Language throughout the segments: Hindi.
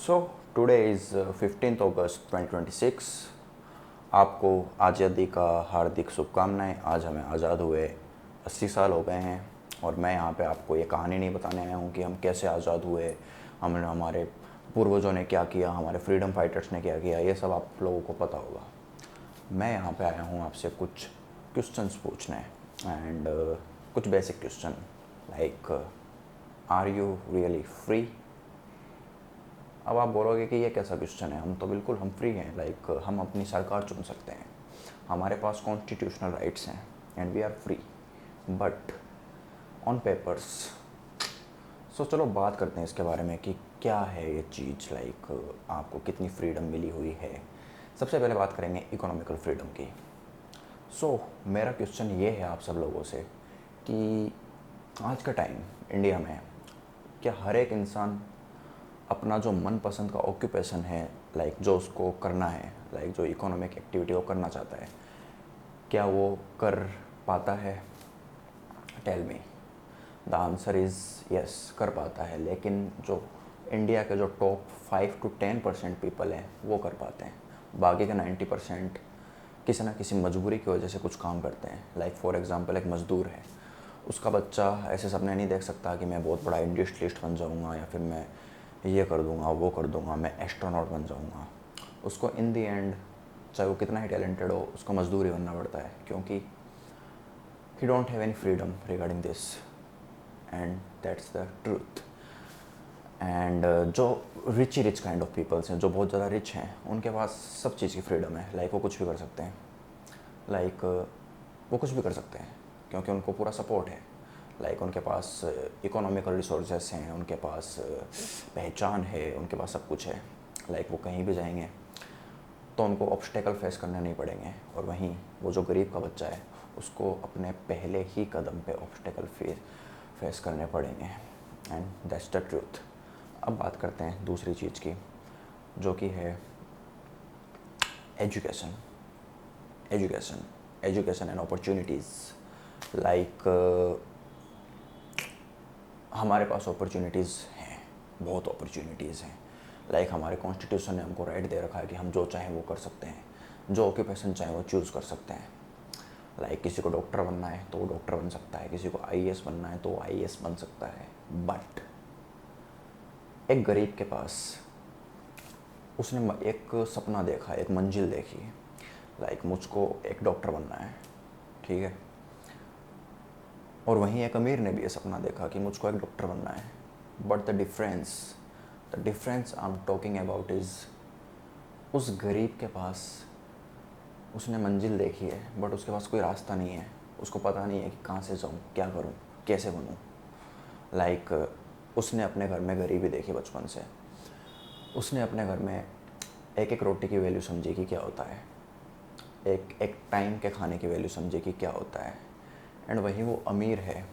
सो टुडे इज़ 15 अगस्त 2026। आपको आज़ादी का हार्दिक शुभकामनाएं। आज हमें आज़ाद हुए 80 साल हो गए हैं और मैं यहाँ पे आपको ये कहानी नहीं बताने आया हूँ कि हम कैसे आज़ाद हुए, हमने हमारे पूर्वजों ने क्या किया, हमारे फ्रीडम फाइटर्स ने क्या किया, ये सब आप लोगों को पता होगा। मैं यहाँ पे आया हूँ आपसे कुछ क्वेश्चंस पूछने एंड कुछ basic question like are you really free. अब आप बोलोगे कि ये कैसा क्वेश्चन है, हम तो बिल्कुल हम फ्री हैं, लाइक हम अपनी सरकार चुन सकते हैं, हमारे पास कॉन्स्टिट्यूशनल राइट्स हैं and we are free but on papers. So चलो बात करते हैं इसके बारे में कि क्या है ये चीज़, लाइक आपको कितनी फ्रीडम मिली हुई है। सबसे पहले बात करेंगे इकोनॉमिकल फ्रीडम की। सो मेरा क्वेश्चन ये है आप सब लोगों से कि आज का टाइम इंडिया में क्या हर एक इंसान अपना जो मनपसंद का ऑक्यूपेशन है, लाइक जो उसको करना है, लाइक जो इकोनॉमिक एक्टिविटी वो करना चाहता है, क्या वो कर पाता है? Tell me. The answer is yes, कर पाता है। लेकिन जो इंडिया के जो टॉप 5 to 10% पीपल हैं वो कर पाते हैं, बाकी के 90% किसी ना किसी मजबूरी की वजह से कुछ काम करते हैं। लाइक फॉर एग्जांपल एक मज़दूर है, उसका बच्चा ऐसे सपने नहीं देख सकता कि मैं बहुत बड़ा इंडस्ट्रियलिस्ट बन जाऊंगा या फिर मैं ये कर दूंगा वो कर दूंगा, मैं एस्ट्रोनॉट बन जाऊंगा। उसको इन दी एंड चाहे वो कितना ही टैलेंटेड हो, उसको मजदूर ही बनना पड़ता है क्योंकि ही don't have any freedom regarding this and that's the truth. And जो रिच काइंड ऑफ पीपल्स हैं, जो बहुत ज़्यादा रिच हैं, उनके पास सब चीज़ की फ्रीडम है। लाइक वो कुछ भी कर सकते हैं, लाइक वो कुछ भी कर सकते हैं क्योंकि उनको पूरा सपोर्ट है। लाइक उनके पास इकोनॉमिकल रिसोर्सेस हैं, उनके पास पहचान है, उनके पास सब कुछ है। लाइक वो कहीं भी जाएंगे तो उनको ऑब्स्टेकल फेस करने नहीं पड़ेंगे। और वहीं वो जो गरीब का बच्चा है उसको अपने पहले ही कदम पे ऑब्स्टेकल फेस करने पड़ेंगे एंड दैट्स द ट्रूथ। अब बात करते हैं दूसरी चीज़ की, जो कि है education. Education and opportunities. Like हमारे पास अपॉर्चुनिटीज़ हैं, बहुत अपॉर्चुनिटीज़ हैं। लाइक हमारे कॉन्स्टिट्यूशन ने हमको राइट दे रखा है कि हम जो चाहें वो कर सकते हैं, जो ऑक्यूपेशन चाहें वो चूज़ कर सकते हैं। लाइक किसी को डॉक्टर बनना है तो वो डॉक्टर बन सकता है, किसी को आईएएस बनना है तो वो आईएएस बन सकता है। बट एक गरीब के पास, उसने एक सपना देखा, एक मंजिल देखी, लाइक मुझको एक डॉक्टर बनना है, ठीक है। और वहीं एक अमीर ने भी ये सपना देखा कि मुझको एक डॉक्टर बनना है। But the difference I am talking about is उस गरीब के पास, उसने मंजिल देखी है बट उसके पास कोई रास्ता नहीं है, उसको पता नहीं है कि कहाँ से जाऊँ, क्या करूँ, कैसे बनूँ। लाइक उसने अपने घर में गरीबी देखी बचपन से, उसने अपने घर में एक एक रोटी की वैल्यू समझी कि क्या होता है, एक एक टाइम के खाने की वैल्यू समझी कि क्या होता है। एंड वहीं वो अमीर है,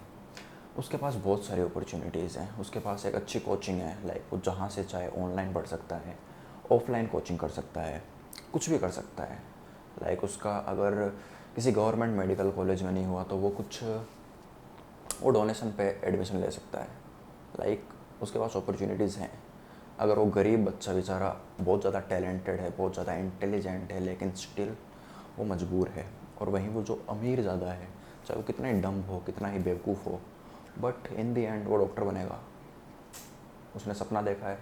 उसके पास बहुत सारी अपॉर्चुनिटीज़ हैं, उसके पास एक अच्छी कोचिंग है। लाइक वो जहाँ से चाहे ऑनलाइन पढ़ सकता है, ऑफलाइन कोचिंग कर सकता है, कुछ भी कर सकता है। लाइक उसका अगर किसी गवर्नमेंट मेडिकल कॉलेज में नहीं हुआ तो वो डोनेशन पे एडमिशन ले सकता है। लाइक उसके पास अपॉर्चुनिटीज़ हैं। अगर वो गरीब बच्चा बेचारा बहुत ज़्यादा टैलेंटेड है, बहुत ज़्यादा इंटेलिजेंट है, लेकिन स्टिल वो मजबूर है। और वहीं वो जो अमीर ज़्यादा है, चाहे वो कितना ही डम हो, कितना ही बेवकूफ़ हो, बट इन दी एंड वो डॉक्टर बनेगा। उसने सपना देखा है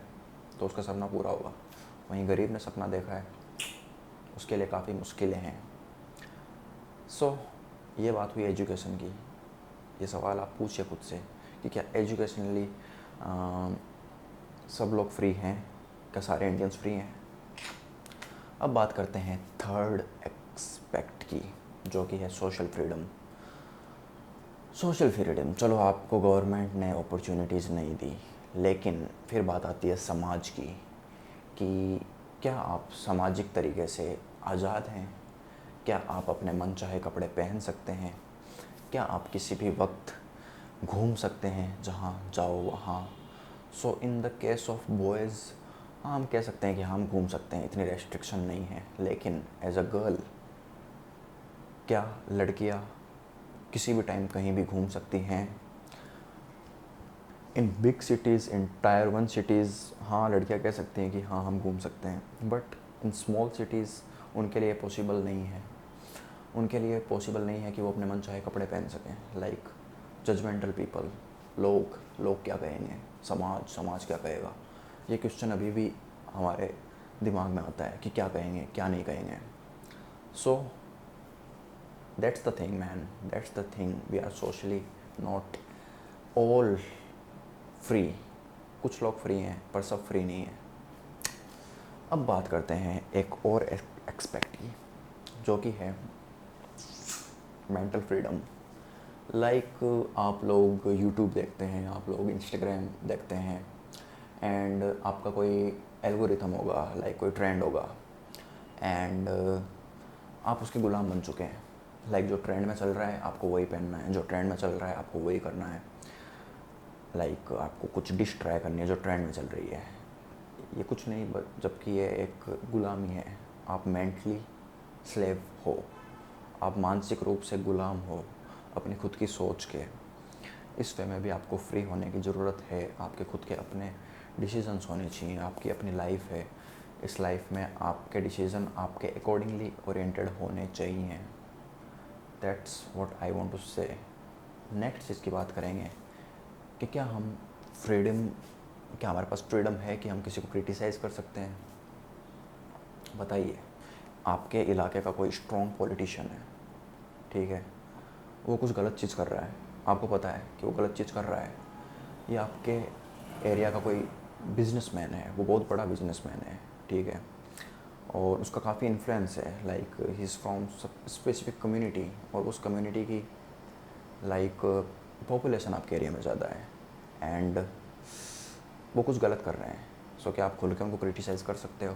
तो उसका सपना पूरा होगा। वहीं गरीब ने सपना देखा है, उसके लिए काफ़ी मुश्किलें हैं। सो ये बात हुई एजुकेशन की। ये सवाल आप पूछिए खुद से कि क्या एजुकेशनली सब लोग फ्री हैं, क्या सारे इंडियंस फ्री हैं? अब बात करते हैं थर्ड एक्सपेक्ट की, जो कि है सोशल फ्रीडम। सोशल फ्रीडम, चलो आपको गवर्नमेंट ने अपॉर्चुनिटीज़ नहीं दी, लेकिन फिर बात आती है समाज की कि क्या आप सामाजिक तरीके से आज़ाद हैं? क्या आप अपने मन चाहे कपड़े पहन सकते हैं? क्या आप किसी भी वक्त घूम सकते हैं, जहाँ जाओ वहाँ? So in the case of boys हम कह सकते हैं कि हम घूम सकते हैं, इतनी रेस्ट्रिक्शन नहीं है। लेकिन एज अ गर्ल, क्या लड़कियाँ किसी भी टाइम कहीं भी घूम सकती हैं? In big cities, in tyre 1 cities हाँ लड़कियाँ कह सकती हैं कि हाँ हम घूम सकते हैं, बट इन स्मॉल सिटीज़ उनके लिए पॉसिबल नहीं है। उनके लिए पॉसिबल नहीं है कि वो अपने मन चाहे कपड़े पहन सकें। लाइक जजमेंटल पीपल, लोग क्या कहेंगे, समाज क्या कहेगा, ये क्वेश्चन अभी भी हमारे दिमाग में आता है कि क्या कहेंगे क्या नहीं कहेंगे। So that's the thing man, that's the thing, we are socially not all free. कुछ लोग फ्री हैं पर सब फ्री नहीं है। अब बात करते हैं एक और एक्सपेक्ट की, जो कि है मेंटल फ्रीडम। लाइक आप लोग यूट्यूब देखते हैं, आप लोग इंस्टाग्राम देखते हैं, एंड आपका कोई एल्गोरिथम होगा, लाइक कोई ट्रेंड होगा, एंड आप उसके गुलाम बन चुके हैं। लाइक जो ट्रेंड में चल रहा है आपको वही पहनना है, जो ट्रेंड में चल रहा है आपको वही करना है। लाइक आपको कुछ डिश ट्राई करनी है जो ट्रेंड में चल रही है। ये कुछ नहीं, बट जबकि ये एक गुलामी है। आप मेंटली स्लेव हो, आप मानसिक रूप से गुलाम हो अपनी खुद की सोच के। इस वे में भी आपको फ्री होने की ज़रूरत है। आपके खुद के अपने डिसीजंस होने चाहिए। आपकी अपनी लाइफ है, इस लाइफ में आपके डिसीज़न आपके अकॉर्डिंगली ओरिएंटेड होने चाहिए। That's what I want to say. Next इसकी बात करेंगे कि क्या हमारे पास फ्रीडम है कि हम किसी को क्रिटिसाइज़ कर सकते हैं। बताइए, आपके इलाके का कोई स्ट्रॉन्ग पॉलिटिशियन है, ठीक है, वो कुछ गलत चीज़ कर रहा है, आपको पता है कि वो गलत चीज़ कर रहा है। या आपके एरिया का कोई बिजनेसमैन है, वो बहुत बड़ा बिजनेसमैन है, ठीक है, और उसका काफ़ी इन्फ्लुएंस है, like he is from specific community, और उस कम्युनिटी की लाइक पॉपुलेशन आपके एरिया में ज़्यादा है, एंड वो कुछ गलत कर रहे हैं। सो क्या आप खुल के उनको क्रिटिसाइज़ कर सकते हो?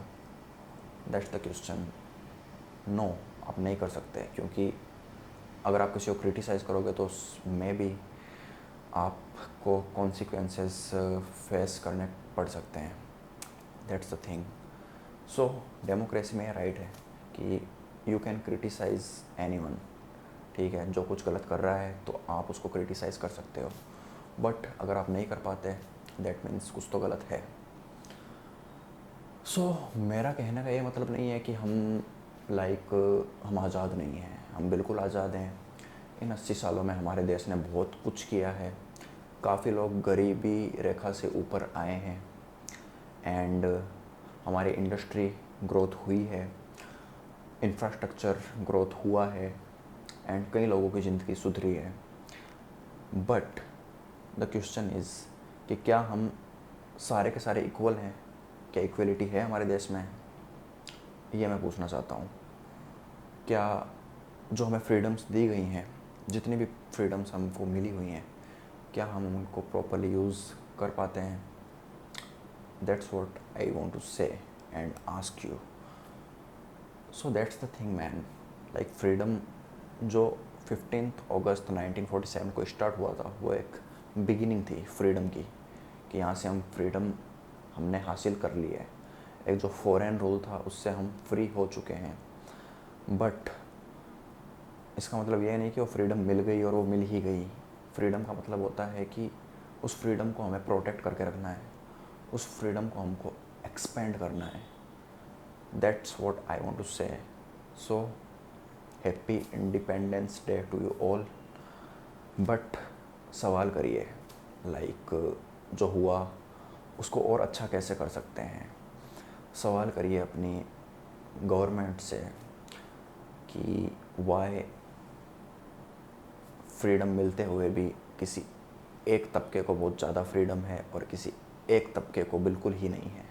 That's the question. नो, आप नहीं कर सकते, क्योंकि अगर आप किसी को क्रिटिसाइज़ करोगे तो मे भी आपको कॉन्सिक्वेंसेस फेस करने पड़ सकते हैं। That's the thing. So democracy में राइट है कि यू कैन क्रिटिसाइज़ एनीवन, ठीक है, जो कुछ गलत कर रहा है तो आप उसको क्रिटिसाइज़ कर सकते हो, बट अगर आप नहीं कर पाते दैट मीन्स कुछ तो गलत है। सो मेरा कहने का ये मतलब नहीं है कि हम आज़ाद नहीं हैं, हम बिल्कुल आज़ाद हैं। इन 80 सालों में हमारे देश ने बहुत कुछ किया है। काफ़ी लोग गरीबी रेखा से ऊपर आए हैं, एंड हमारी इंडस्ट्री ग्रोथ हुई है, इंफ्रास्ट्रक्चर ग्रोथ हुआ है, एंड कई लोगों की ज़िंदगी सुधरी है। बट द क्वेश्चन इज़ कि क्या हम सारे के सारे इक्वल हैं? क्या इक्वलिटी है हमारे देश में? ये मैं पूछना चाहता हूँ। क्या जो हमें फ्रीडम्स दी गई हैं, जितनी भी फ्रीडम्स हमको मिली हुई हैं, क्या हम उनको प्रॉपरली यूज़ कर पाते हैं? That's what I want to say and ask you. So that's the thing man. Like freedom जो 15 अगस्त 1947 को स्टार्ट हुआ था, वो एक बिगिनिंग थी फ्रीडम की, कि यहाँ से हम फ्रीडम हमने हासिल कर ली है। एक जो फॉरेन रूल था उससे हम फ्री हो चुके हैं। बट इसका मतलब ये नहीं कि वो फ्रीडम मिल गई और वो मिल ही गई। फ्रीडम का मतलब होता है कि उस फ्रीडम को हमें प्रोटेक्ट करके रखना है, उस फ्रीडम को हमको एक्सपेंड करना है। That's what I want to say. So happy independence day to you all. But सवाल करिए, लाइक जो हुआ उसको और अच्छा कैसे कर सकते हैं। सवाल करिए अपनी गवर्नमेंट से कि वाई फ्रीडम मिलते हुए भी किसी एक तबके को बहुत ज़्यादा फ्रीडम है और किसी एक तबके को बिल्कुल ही नहीं है।